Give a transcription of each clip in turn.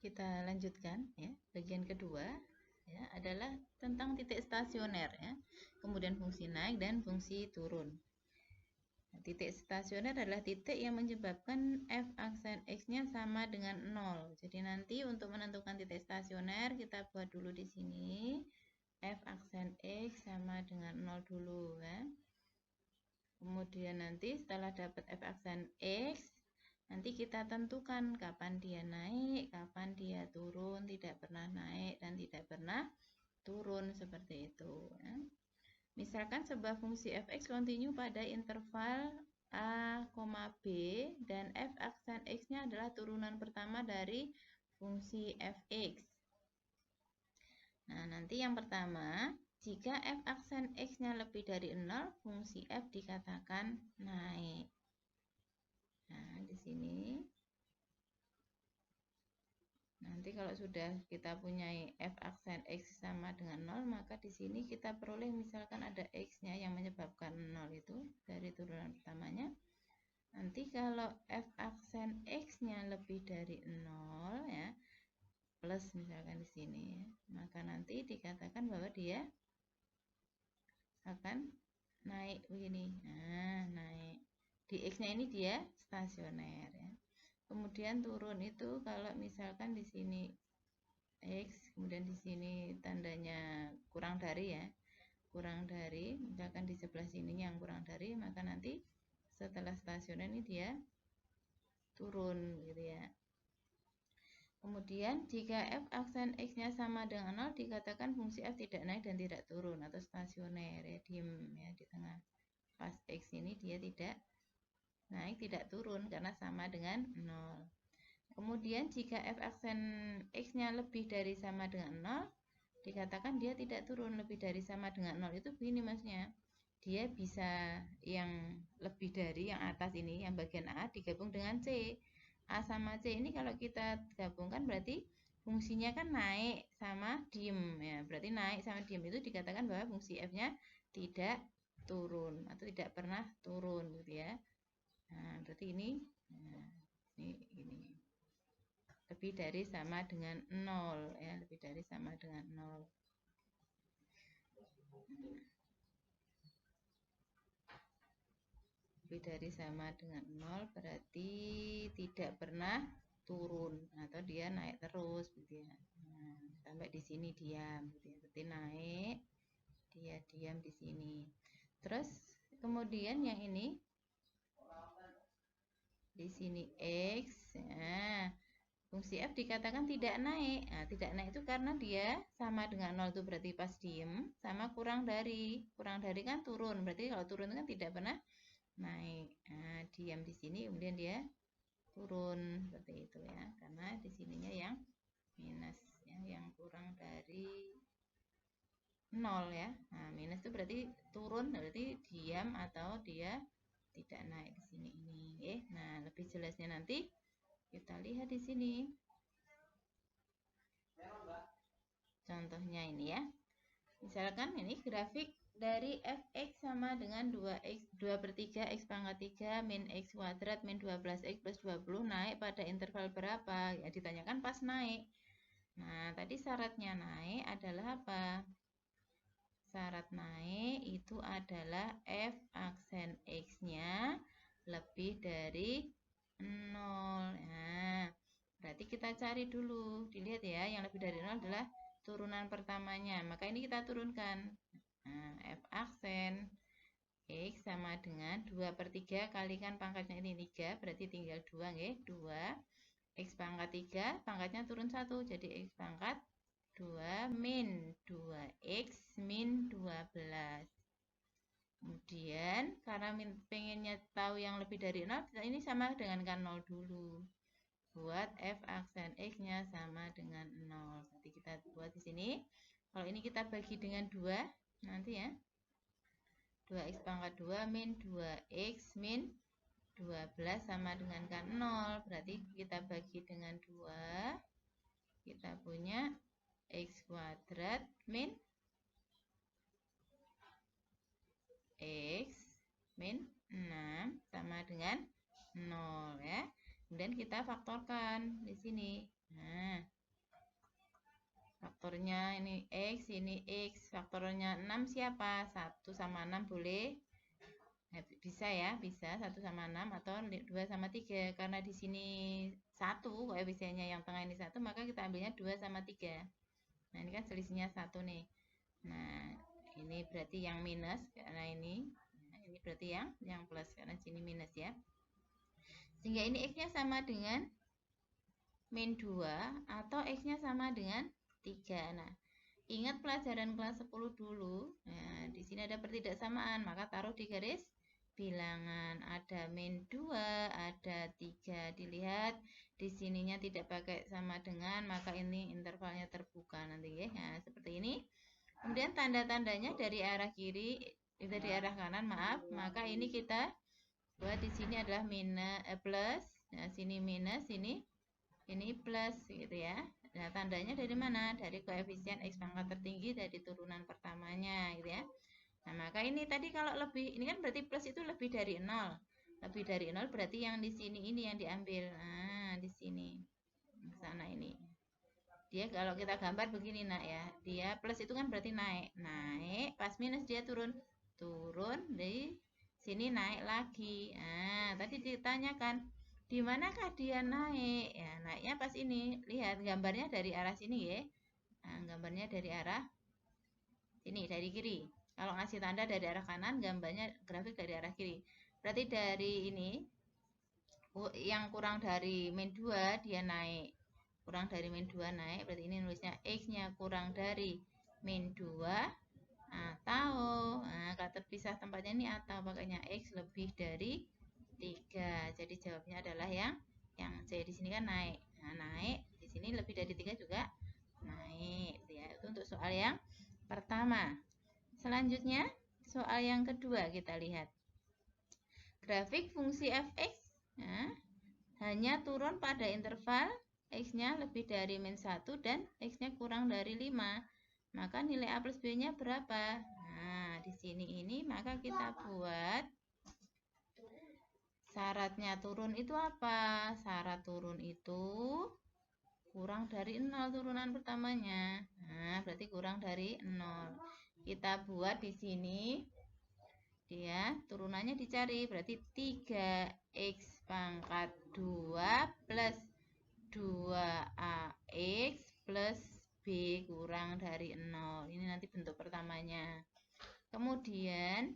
kita lanjutkan ya. Bagian kedua ya adalah tentang titik stasioner ya. Kemudian fungsi naik dan fungsi turun. Nah, titik stasioner adalah titik yang menyebabkan f aksen x-nya sama dengan 0. Jadi nanti untuk menentukan titik stasioner kita buat dulu di sini f aksen x sama dengan 0 dulu ya. Kemudian nanti setelah dapat f aksen x, nanti kita tentukan kapan dia naik, kapan dia turun, tidak pernah naik dan tidak pernah turun seperti itu ya. Misalkan sebuah fungsi fx kontinu pada interval a, b dan f aksen x-nya adalah turunan pertama dari fungsi fx. Nah, nanti yang pertama, jika f aksen x-nya lebih dari 0, fungsi f dikatakan naik. Nah, di sini nanti kalau sudah kita punya f aksen x sama dengan 0, maka di sini kita peroleh misalkan ada x-nya yang menyebabkan 0 itu dari turunan pertamanya. Nanti kalau f aksen x-nya lebih dari 0 ya, plus misalkan di sini ya, maka nanti dikatakan bahwa dia akan naik begini. Nah, naik. Di x-nya ini dia stasioner ya. Kemudian turun itu kalau misalkan di sini x, kemudian di sini tandanya kurang dari ya, kurang dari, misalkan di sebelah sininya yang kurang dari, maka nanti setelah stasioner ini dia turun gitu ya. Kemudian jika f aksen x-nya sama dengan 0, dikatakan fungsi f tidak naik dan tidak turun atau stasioner ya, diem ya di tengah. Pas x ini dia tidak naik, tidak turun karena sama dengan 0. Kemudian jika f aksen x-nya lebih dari sama dengan 0, dikatakan dia tidak turun. Lebih dari sama dengan 0 itu begini maksudnya. Dia bisa yang lebih dari yang atas ini, yang bagian A digabung dengan C. A sama C ini kalau kita gabungkan berarti fungsinya kan naik sama diem ya. Berarti naik sama diem itu dikatakan bahwa fungsi f-nya tidak turun atau tidak pernah turun gitu ya. Nah, berarti ini lebih dari sama dengan 0 ya, lebih dari sama dengan 0. Lebih dari sama dengan 0 berarti tidak pernah turun atau dia naik terus gitu ya. Nah, sampai di sini diam gitu ya. Berarti naik, dia diam di sini. Terus kemudian yang ini di sini x ya. Fungsi f dikatakan tidak naik. Nah, tidak naik itu karena dia sama dengan 0 itu berarti pas diem, sama kurang dari. Kurang dari kan turun. Berarti kalau turun itu kan tidak pernah naik. Nah, diam di sini kemudian dia turun seperti itu ya. Karena di sininya yang minus ya, yang kurang dari 0 ya. Nah, minus itu berarti turun, berarti diam atau dia tidak naik di sini ini. Nah, lebih jelasnya nanti kita lihat di sini. Contohnya ini ya. Misalkan ini grafik dari fx sama dengan 2/3 x pangkat 3 min x kuadrat min 12x plus 20 naik pada interval berapa? Ya ditanyakan pas naik. Nah, tadi syaratnya naik adalah apa? Syarat naik itu adalah f aksen x-nya lebih dari 0. Nah, berarti kita cari dulu. Dilihat ya, yang lebih dari 0 adalah turunan pertamanya. Maka ini kita turunkan. Nah, f aksen x sama dengan 2/3 kalikan pangkatnya ini 3, berarti tinggal 2 nggih, 2. X pangkat 3, pangkatnya turun 1, jadi x pangkat 2 min 2x min 12. Kemudian karena pengennya tahu yang lebih dari 0, ini sama dengan kan 0 dulu. Buat f aksen x-nya sama dengan 0. Nanti kita buat di sini. Kalau ini kita bagi dengan 2 nanti ya. 2x pangkat 2 min 2x min 12 sama dengan kan 0. Berarti kita bagi dengan 2. Kita punya x kuadrat min x min 6 sama dengan 0 ya. Kemudian kita faktorkan di sini. Nah, faktornya ini X. Faktornya 6 siapa? 1 sama 6 boleh? Bisa ya, bisa 1 sama 6 atau 2 sama 3. Karena di sini 1, koefisiennya yang tengah ini 1, maka kita ambilnya 2 sama 3. Nah, ini kan selisihnya 1 nih. Nah, ini berarti yang minus karena ini. Nah, ini berarti yang plus karena sini minus ya. Sehingga ini X-nya sama dengan min 2 atau X-nya sama dengan 3. Nah, ingat pelajaran kelas 10 dulu. Nah, di sini ada pertidaksamaan, maka taruh di garis bilangan. Ada min 2, ada 3. Dilihat di sininya tidak pakai sama dengan, maka ini intervalnya terbuka nanti ya. Nah, seperti ini. Kemudian tanda-tandanya dari arah kiri, dari arah kanan, maaf. Maka ini kita buat di sini adalah plus. Nah, sini minus, ini plus gitu ya. Nah, tandanya dari mana? Dari koefisien X pangkat tertinggi dari turunan pertamanya gitu ya. Nah, maka ini tadi kalau lebih, ini kan berarti plus itu lebih dari 0. Lebih dari 0 berarti yang di sini ini yang diambil. Nah, di sini. Di sana ini. Dia kalau kita gambar begini nak ya. Dia plus itu kan berarti naik. Naik, pas minus dia turun. Turun, di sini naik lagi. Nah, tadi ditanyakan di manakah dia naik? Ya, naiknya pas ini. Lihat gambarnya dari arah sini ya. Nah, gambarnya dari arah sini, dari kiri. Kalau ngasih tanda dari arah kanan, gambarnya grafik dari arah kiri. Berarti dari ini yang kurang dari min 2 dia naik. Kurang dari min 2 naik, berarti ini nulisnya X-nya kurang dari min 2 atau kalau terpisah tempatnya ini atau pakainya X lebih dari 3. Jadi jawabnya adalah yang C. Di sini kan naik. Nah, naik di sini lebih dari 3 juga naik ya. Itu untuk soal yang pertama. Selanjutnya soal yang kedua kita lihat. Grafik fungsi fx hanya turun pada interval X-nya lebih dari min 1 dan X-nya kurang dari 5. Maka nilai A plus B-nya berapa? Nah, di sini ini maka kita buat syaratnya turun itu apa? Syarat turun itu kurang dari 0 turunan pertamanya. Nah, berarti kurang dari 0. Kita buat di sini dia turunannya dicari, berarti 3x pangkat 2 plus 2ax plus b kurang dari 0. Ini nanti bentuk pertamanya. Kemudian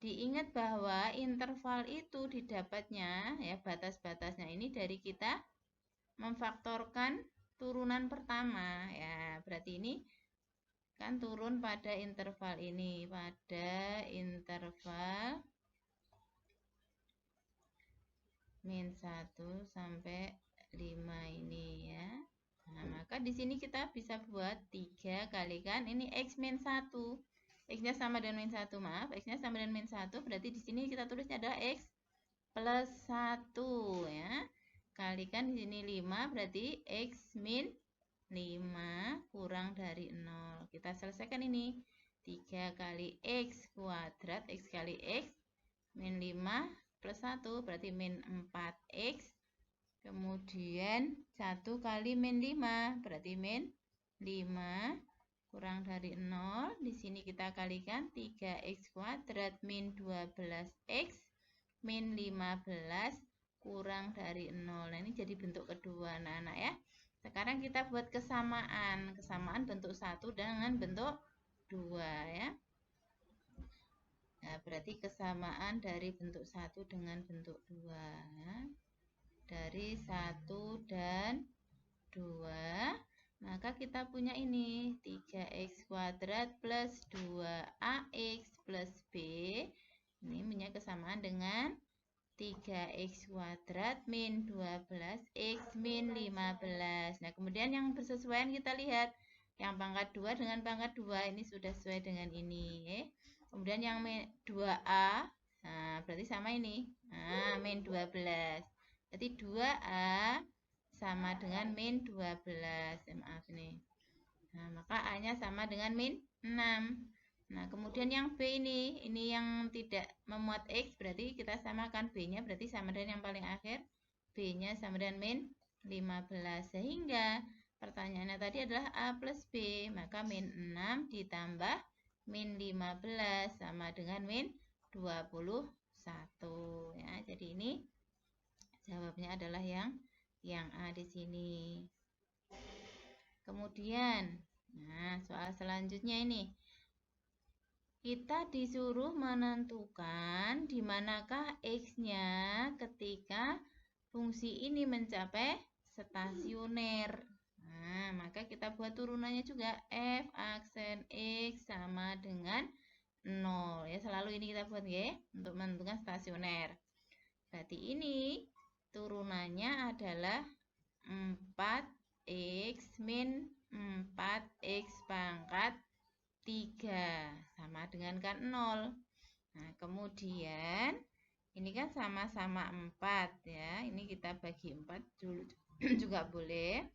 diingat bahwa interval itu didapatnya ya, batas-batasnya ini dari kita memfaktorkan turunan pertama ya. Berarti ini kan turun pada interval ini, pada interval min 1 sampai 5 ini ya. Nah, maka di sini kita bisa buat 3 kalikan ini X min 1. X-nya sama dengan min 1, maaf. X-nya sama dengan min 1, berarti di sini kita tulisnya adalah X plus 1 ya. Kalikan di sini 5, berarti X min 5 kurang dari 0. Kita selesaikan ini. 3 kali X kuadrat, X kali X, min 5 plus 1, berarti min 4X. Kemudian 1 kali min 5, berarti min 5 kurang dari 0. Di sini kita kalikan 3X kuadrat min 12X min 15 kurang dari 0. Nah, ini jadi bentuk kedua anak-anak ya. Sekarang kita buat kesamaan. Kesamaan bentuk 1 dengan bentuk 2 ya. Nah, berarti kesamaan dari bentuk 1 dengan bentuk 2 ya. Dari 1 dan 2, maka kita punya ini 3x kuadrat plus 2ax plus b. Ini punya kesamaan dengan 3x kuadrat min 12x min 15. Nah, kemudian yang bersesuaian kita lihat. Yang pangkat 2 dengan pangkat 2 ini sudah sesuai dengan ini. Kemudian yang 2a, nah berarti sama ini. Nah, min 12. Berarti 2a sama dengan min 12. Maaf nih. Nah, maka A-nya sama dengan min 6. Nah, kemudian yang B ini yang tidak memuat X, berarti kita samakan B-nya, berarti sama dengan yang paling akhir, B-nya sama dengan min 15. Sehingga pertanyaannya tadi adalah A plus B. Maka min 6 ditambah min 15 sama dengan min 21. Ya, jadi ini jawabnya adalah yang A di sini. Kemudian, nah soal selanjutnya ini. Kita disuruh menentukan di manakah X-nya ketika fungsi ini mencapai stasioner. Nah, maka kita buat turunannya juga F aksen X sama dengan 0. Ya, selalu ini kita buat ya, untuk menentukan stasioner. Berarti ini turunannya adalah 4X min 4X pangkat 3 sama dengan kan 0. Nah, kemudian ini kan sama-sama 4 ya. Ini kita bagi 4 dulu juga boleh.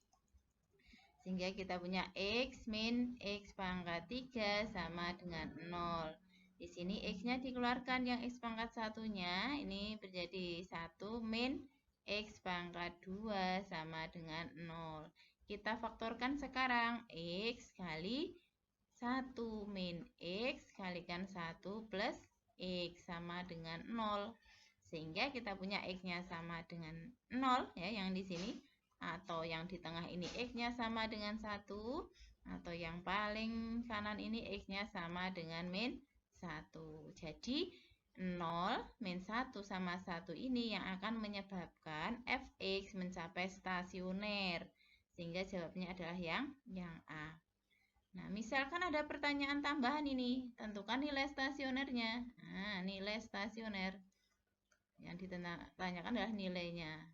Sehingga kita punya X min X pangkat 3 sama dengan 0. Di sini X-nya dikeluarkan yang X pangkat 1-nya. Ini menjadi 1 min X pangkat 2 sama dengan 0. Kita faktorkan sekarang X kali 1 min X kalikan 1 plus X sama dengan 0. Sehingga kita punya X-nya sama dengan 0 ya, yang di sini. Atau yang di tengah ini X-nya sama dengan 1. Atau yang paling kanan ini X-nya sama dengan min 1. Jadi 0 min 1 sama 1 ini yang akan menyebabkan Fx mencapai stasioner. Sehingga jawabnya adalah yang A. Nah, misalkan ada pertanyaan tambahan ini, tentukan nilai stasionernya. Nah, nilai stasioner yang ditanyakan adalah nilainya.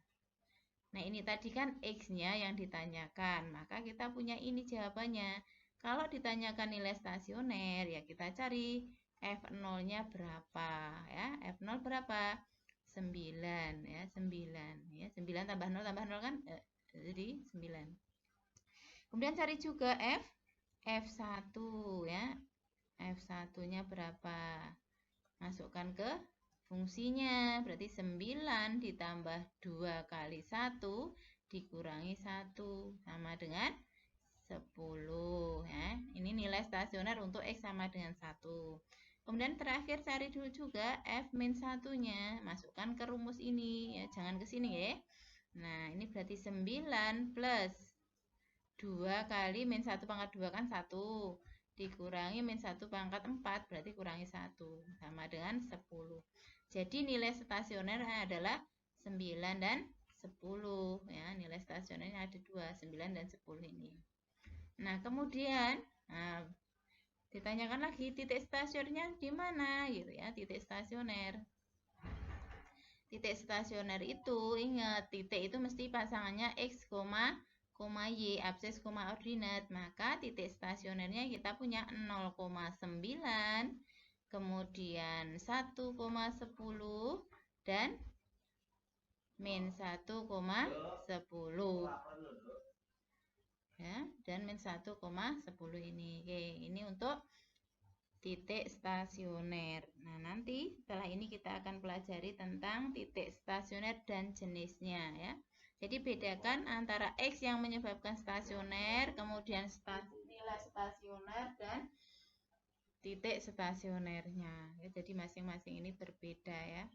Nah, ini tadi kan X-nya yang ditanyakan, maka kita punya ini jawabannya. Kalau ditanyakan nilai stasioner, ya kita cari F0-nya berapa ya? F0 berapa? 9 ya, 9 ya. 9 tambah 0 kan jadi 9. Kemudian cari juga F1 ya. F1-nya berapa? Masukkan ke fungsinya. Berarti 9 ditambah 2 kali 1 dikurangi 1 sama dengan 10 ya. Ini nilai stasioner untuk X sama dengan 1. Kemudian terakhir cari dulu juga F-1-nya. Masukkan ke rumus ini ya, jangan ke sini ya. Nah, ini berarti 9 plus 2 kali min 1 pangkat 2 kan 1. Dikurangi min 1 pangkat 4 berarti kurangi 1 sama dengan 10. Jadi nilai stasioner adalah 9 dan 10 ya. Nilai stasionernya ada 2, 9 dan 10 ini. Nah, kemudian ditanyakan lagi titik stasionernya di mana gitu ya, titik stasioner. Titik stasioner itu ingat, titik itu mesti pasangannya X, Y, absces, ordinat. Maka titik stasionernya kita punya 0,9, kemudian 1,10 dan min 1,10 ya, dan min 1,10 ini. Oke, ini untuk titik stasioner. Nah, nanti setelah ini kita akan pelajari tentang titik stasioner dan jenisnya ya. Jadi bedakan antara X yang menyebabkan stasioner, kemudian nilai stasioner dan titik stasionernya. Ya, jadi masing-masing ini berbeda ya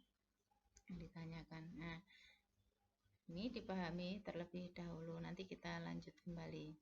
yang ditanyakan. Nah, ini dipahami terlebih dahulu. Nanti kita lanjut kembali.